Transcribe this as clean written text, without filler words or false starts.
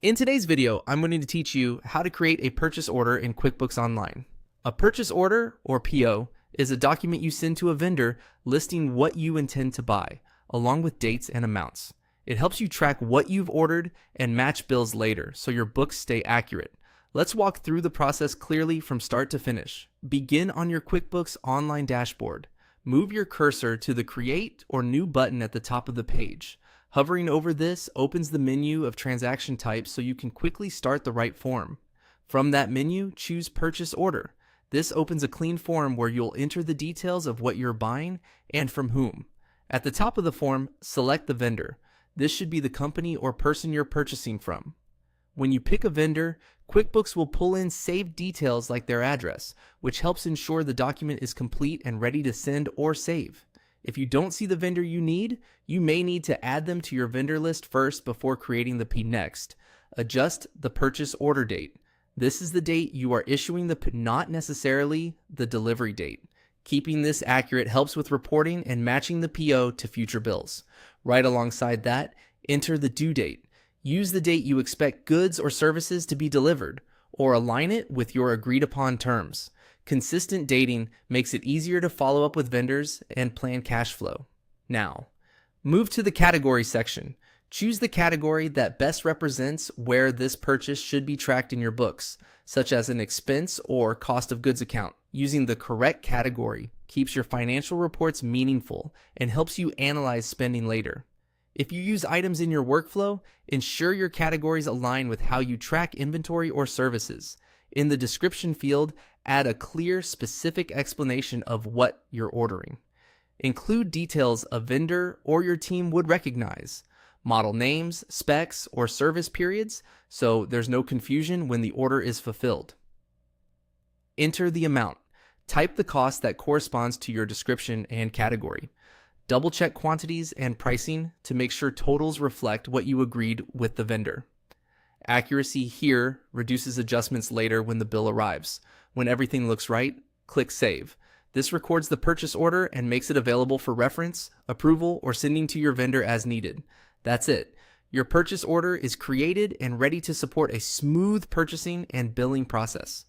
In today's video, I'm going to teach you how to create a purchase order in QuickBooks Online. A purchase order, or PO, is a document you send to a vendor listing what you intend to buy, along with dates and amounts. It helps you track what you've ordered and match bills later, so your books stay accurate. Let's walk through the process clearly from start to finish. Begin on your QuickBooks Online dashboard. Move your cursor to the Create or New button at the top of the page. Hovering over this opens the menu of transaction types so you can quickly start the right form. From that menu, choose Purchase Order. This opens a clean form where you'll enter the details of what you're buying and from whom. At the top of the form, select the vendor. This should be the company or person you're purchasing from. When you pick a vendor, QuickBooks will pull in saved details like their address, which helps ensure the document is complete and ready to send or save. If you don't see the vendor you need, you may need to add them to your vendor list first before creating the P next. Adjust the purchase order date. This is the date you are issuing the P, not necessarily the delivery date. Keeping this accurate helps with reporting and matching the PO to future bills. Right alongside that, enter the due date. Use the date you expect goods or services to be delivered, or align it with your agreed upon terms. Consistent dating makes it easier to follow up with vendors and plan cash flow. Now, move to the category section. Choose the category that best represents where this purchase should be tracked in your books, such as an expense or cost of goods account. Using the correct category keeps your financial reports meaningful and helps you analyze spending later. If you use items in your workflow, ensure your categories align with how you track inventory or services. In the description field, add a clear, specific explanation of what you're ordering. Include details a vendor or your team would recognize, model names, specs, or service periods, so there's no confusion when the order is fulfilled. Enter the amount. Type the cost that corresponds to your description and category. Double-check quantities and pricing to make sure totals reflect what you agreed with the vendor. Accuracy here reduces adjustments later when the bill arrives. When everything looks right, click Save. This records the purchase order and makes it available for reference, approval, or sending to your vendor as needed. That's it. Your purchase order is created and ready to support a smooth purchasing and billing process.